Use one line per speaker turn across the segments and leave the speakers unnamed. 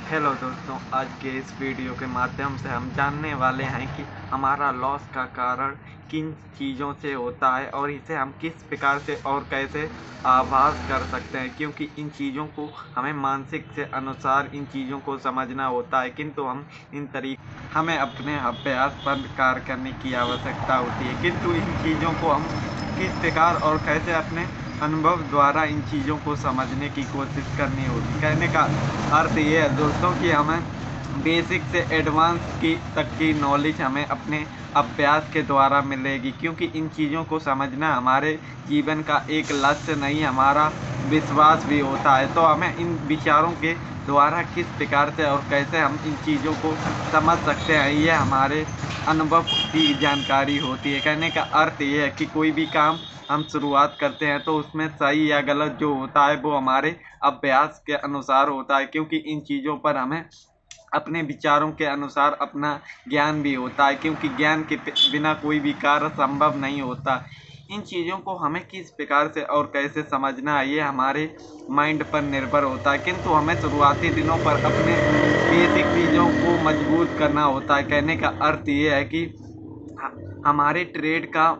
Hello दोस्तों, आज के इस वीडियो के माध्यम से हम जानने वाले हैं कि हमारा लॉस का कारण किन चीज़ों से होता है और इसे हम किस प्रकार से और कैसे आभास कर सकते हैं, क्योंकि इन चीज़ों को हमें मानसिक से अनुसार इन चीज़ों को समझना होता है। किंतु हमें अपने अभ्यास पर कार्य करने की आवश्यकता होती है, किंतु इन चीज़ों को हम किस प्रकार और कैसे अपने अनुभव द्वारा इन चीज़ों को समझने की कोशिश करनी होगी। कहने का अर्थ ये है दोस्तों कि हमें बेसिक से एडवांस की तक की नॉलेज हमें अपने अभ्यास के द्वारा मिलेगी, क्योंकि इन चीज़ों को समझना हमारे जीवन का एक लक्ष्य नहीं, हमारा विश्वास भी होता है। तो हमें इन विचारों के द्वारा किस प्रकार से और कैसे हम इन चीज़ों को समझ सकते हैं, ये हमारे अनुभव की जानकारी होती है। कहने का अर्थ ये है कि कोई भी काम हम शुरुआत करते हैं तो उसमें सही या गलत जो होता है वो हमारे अभ्यास के अनुसार होता है, क्योंकि इन चीज़ों पर हमें अपने विचारों के अनुसार अपना ज्ञान भी होता है, क्योंकि ज्ञान के बिना कोई भी कार्य संभव नहीं होता। इन चीज़ों को हमें किस प्रकार से और कैसे समझना है ये हमारे माइंड पर निर्भर होता है, किंतु हमें शुरुआती दिनों पर अपने बेसिक चीज़ों को मजबूत करना होता है। कहने का अर्थ ये है कि हमारे ट्रेड का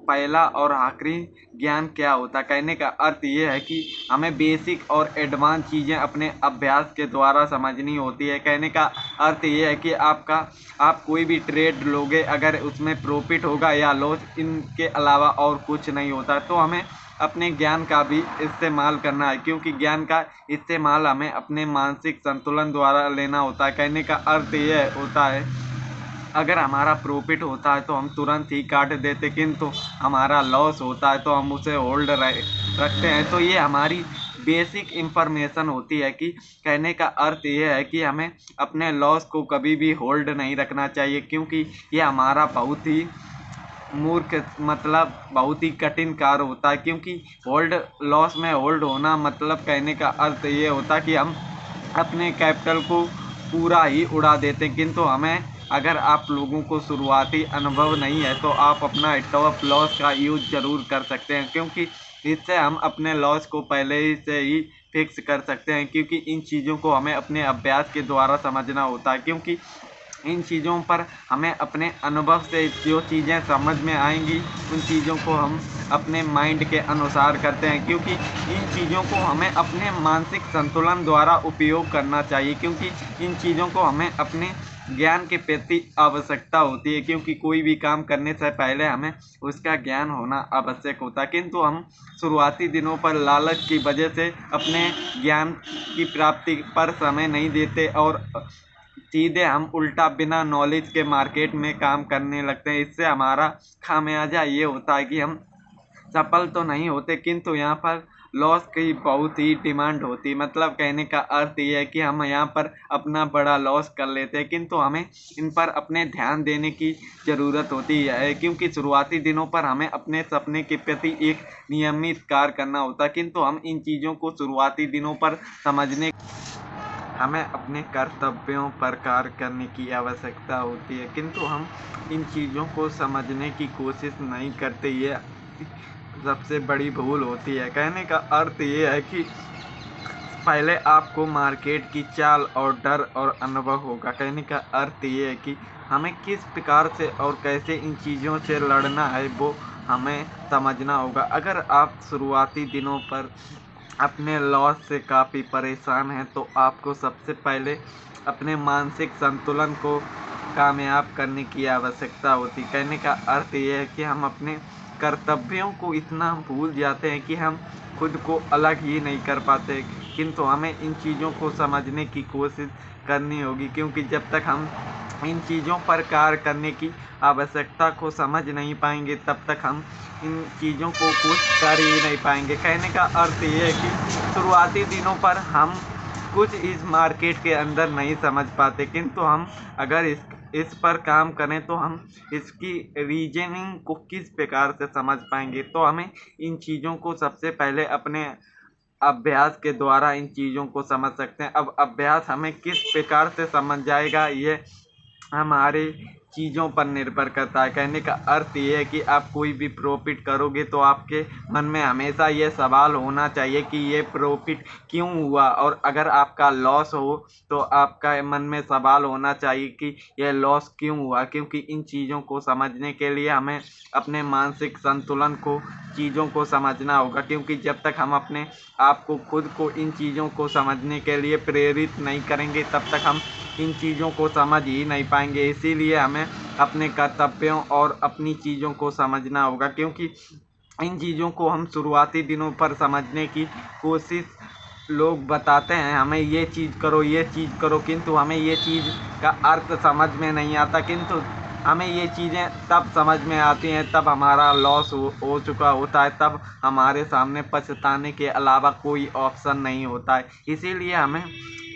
पहला और आखिरी ज्ञान क्या होता है। कहने का अर्थ ये है कि हमें बेसिक और एडवांस चीज़ें अपने अभ्यास के द्वारा समझनी होती है। कहने का अर्थ ये है कि आप कोई भी ट्रेड लोगे, अगर उसमें प्रॉफिट होगा या लॉस, इनके अलावा और कुछ नहीं होता। तो हमें अपने ज्ञान का भी इस्तेमाल करना है, क्योंकि ज्ञान का इस्तेमाल हमें अपने मानसिक संतुलन द्वारा लेना होता है। कहने का अर्थ ये होता है, अगर हमारा प्रॉफिट होता है तो हम तुरंत ही काट देते, किंतु हमारा लॉस होता है तो हम उसे होल्ड रखते हैं। तो ये हमारी बेसिक इंफॉर्मेशन होती है कि कहने का अर्थ ये है कि हमें अपने लॉस को कभी भी होल्ड नहीं रखना चाहिए, क्योंकि ये हमारा बहुत ही मूर्ख मतलब बहुत ही कठिन कार्य होता है। क्योंकि होल्ड लॉस में होल्ड होना मतलब कहने का अर्थ ये होता है कि हम अपने कैपिटल को पूरा ही उड़ा देते हैं। किंतु हमें, अगर आप लोगों को शुरुआती अनुभव नहीं है तो आप अपना स्टॉप लॉस का यूज ज़रूर कर सकते हैं, क्योंकि इससे हम अपने लॉस को पहले ही से ही फिक्स कर सकते हैं। क्योंकि इन चीज़ों को हमें अपने अभ्यास के द्वारा समझना होता है, क्योंकि इन चीज़ों पर हमें अपने अनुभव से जो चीज़ें समझ में आएंगी उन चीज़ों को हम अपने माइंड के अनुसार करते हैं, क्योंकि इन चीज़ों को हमें अपने मानसिक संतुलन द्वारा उपयोग करना चाहिए। क्योंकि इन चीज़ों को हमें अपने ज्ञान के प्रति आवश्यकता होती है, क्योंकि कोई भी काम करने से पहले हमें उसका ज्ञान होना आवश्यक होता है। किंतु हम शुरुआती दिनों पर लालच की वजह से अपने ज्ञान की प्राप्ति पर समय नहीं देते और सीधे हम उल्टा बिना नॉलेज के मार्केट में काम करने लगते हैं। इससे हमारा खामियाजा ये होता है कि हम सफल तो नहीं होते, किंतु यहाँ पर लॉस की बहुत ही डिमांड होती है। मतलब कहने का अर्थ ये है कि हम यहाँ पर अपना बड़ा लॉस कर लेते हैं, किंतु हमें इन पर अपने ध्यान देने की ज़रूरत होती है, क्योंकि शुरुआती दिनों पर हमें अपने सपने के प्रति एक नियमित कार्य करना होता है। किंतु हम इन चीज़ों को शुरुआती दिनों पर समझने हमें अपने कर्तव्यों पर कार्य करने की आवश्यकता होती है, किंतु हम इन चीज़ों को समझने की कोशिश नहीं करते। ये सबसे बड़ी भूल होती है। कहने का अर्थ ये है कि पहले आपको मार्केट की चाल और डर और अनुभव होगा। कहने का अर्थ ये है कि हमें किस प्रकार से और कैसे इन चीज़ों से लड़ना है वो हमें समझना होगा। अगर आप शुरुआती दिनों पर अपने लॉस से काफ़ी परेशान हैं तो आपको सबसे पहले अपने मानसिक संतुलन को कामयाब करने की आवश्यकता होती। कहने का अर्थ ये है कि हम अपने कर्तव्यों को इतना भूल जाते हैं कि हम खुद को अलग ही नहीं कर पाते, किंतु हमें इन चीज़ों को समझने की कोशिश करनी होगी, क्योंकि जब तक हम इन चीज़ों पर कार्य करने की आवश्यकता को समझ नहीं पाएंगे तब तक हम इन चीज़ों को कुछ कर ही नहीं पाएंगे। कहने का अर्थ ये है कि शुरुआती दिनों पर हम कुछ इस मार्केट के अंदर नहीं समझ पाते, किंतु हम अगर इस पर काम करें तो हम इसकी रीजनिंग को किस प्रकार से समझ पाएंगे। तो हमें इन चीज़ों को सबसे पहले अपने अभ्यास के द्वारा इन चीज़ों को समझ सकते हैं। अब अभ्यास हमें किस प्रकार से समझ जाएगा, ये हमारे चीज़ों पर निर्भर करता है। कहने का अर्थ ये है कि आप कोई भी प्रॉफिट करोगे तो आपके मन में हमेशा ये सवाल होना चाहिए कि ये प्रॉफिट क्यों हुआ, और अगर आपका लॉस हो तो आपका मन में सवाल होना चाहिए कि यह लॉस क्यों हुआ। क्योंकि इन चीज़ों को समझने के लिए हमें अपने मानसिक संतुलन को, चीज़ों को समझना होगा। क्योंकि जब तक हम अपने आप को, खुद को इन चीज़ों को समझने के लिए प्रेरित नहीं करेंगे तब तक हम इन चीज़ों को समझ ही नहीं पाएंगे। इसीलिए हमें अपने कर्तव्यों और अपनी चीज़ों को समझना होगा। क्योंकि इन चीज़ों को हम शुरुआती दिनों पर समझने की कोशिश, लोग बताते हैं हमें ये चीज़ करो, ये चीज़ करो, किंतु हमें ये चीज़ का अर्थ समझ में नहीं आता। किंतु हमें ये चीज़ें तब समझ में आती हैं तब हमारा लॉस हो चुका होता है, तब हमारे सामने पछताने के अलावा कोई ऑप्शन नहीं होता है। इसीलिए हमें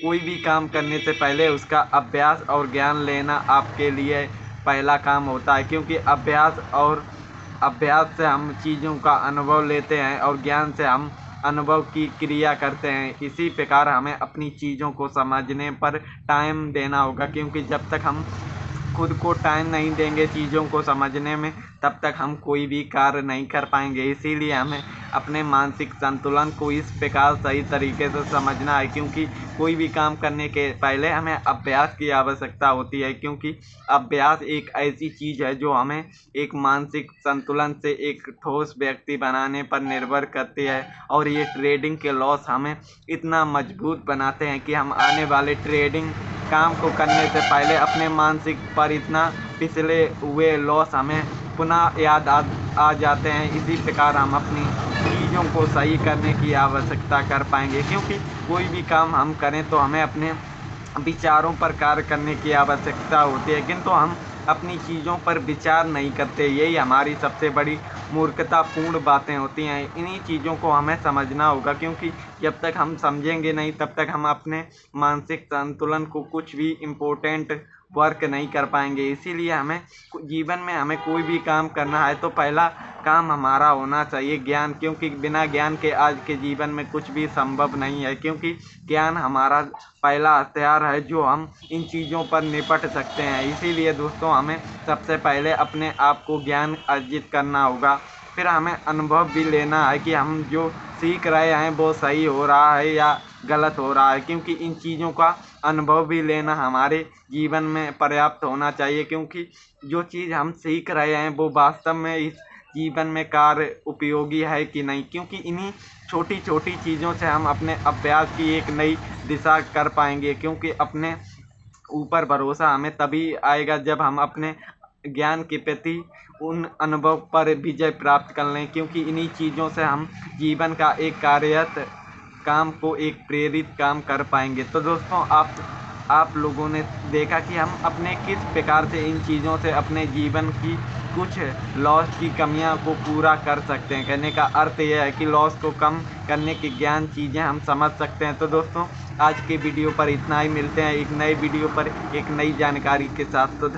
कोई भी काम करने से पहले उसका अभ्यास और ज्ञान लेना आपके लिए पहला काम होता है। क्योंकि अभ्यास से हम चीज़ों का अनुभव लेते हैं और ज्ञान से हम अनुभव की क्रिया करते हैं। इसी प्रकार हमें अपनी चीज़ों को समझने पर टाइम देना होगा। क्योंकि जब तक हम खुद को टाइम नहीं देंगे चीज़ों को समझने में, तब तक हम कोई भी कार्य नहीं कर पाएंगे। इसीलिए हमें अपने मानसिक संतुलन को इस प्रकार सही तरीके से समझना है। क्योंकि कोई भी काम करने के पहले हमें अभ्यास की आवश्यकता होती है। क्योंकि अभ्यास एक ऐसी चीज़ है जो हमें एक मानसिक संतुलन से एक ठोस व्यक्ति बनाने पर निर्भर करती है। और ये ट्रेडिंग के लॉस हमें इतना मजबूत बनाते हैं कि हम आने वाले ट्रेडिंग काम को करने से पहले अपने मानसिक पर इतना पिछले हुए लॉस हमें पुनः याद आ जाते हैं। इसी प्रकार हम अपनी चीज़ों को सही करने की आवश्यकता कर पाएंगे। क्योंकि कोई भी काम हम करें तो हमें अपने विचारों पर कार्य करने की आवश्यकता होती है, किंतु हम अपनी चीज़ों पर विचार नहीं करते। यही हमारी सबसे बड़ी मूर्खतापूर्ण बातें होती हैं। इन्हीं चीज़ों को हमें समझना होगा। क्योंकि जब तक हम समझेंगे नहीं तब तक हम अपने मानसिक संतुलन को, कुछ भी इम्पोर्टेंट वर्क नहीं कर पाएंगे। इसीलिए हमें जीवन में हमें कोई भी काम करना है तो पहला काम हमारा होना चाहिए ज्ञान। क्योंकि बिना ज्ञान के आज के जीवन में कुछ भी संभव नहीं है। क्योंकि ज्ञान हमारा पहला हथियार है जो हम इन चीज़ों पर निपट सकते हैं। इसीलिए दोस्तों हमें सबसे पहले अपने आप को ज्ञान अर्जित करना होगा। फिर हमें अनुभव भी लेना है कि हम जो सीख रहे हैं वो सही हो रहा है या गलत हो रहा है। क्योंकि इन चीज़ों का अनुभव भी लेना हमारे जीवन में पर्याप्त होना चाहिए। क्योंकि जो चीज़ हम सीख रहे हैं वो वास्तव में इस जीवन में कार्य उपयोगी है कि नहीं। क्योंकि इन्हीं छोटी छोटी चीज़ों से हम अपने अभ्यास की एक नई दिशा कर पाएंगे। क्योंकि अपने ऊपर भरोसा हमें तभी आएगा जब हम अपने ज्ञान के प्रति, उन अनुभव पर विजय प्राप्त कर लें। क्योंकि इन्हीं चीज़ों से हम जीवन का एक कार्यरत काम को एक प्रेरित काम कर पाएंगे। तो दोस्तों आप लोगों ने देखा कि हम अपने किस प्रकार से इन चीज़ों से अपने जीवन की कुछ लॉस की कमियां को पूरा कर सकते हैं। कहने का अर्थ यह है कि लॉस को कम करने की ज्ञान चीज़ें हम समझ सकते हैं। तो दोस्तों आज के वीडियो पर इतना ही। मिलते हैं एक नए वीडियो पर एक नई जानकारी के साथ। तो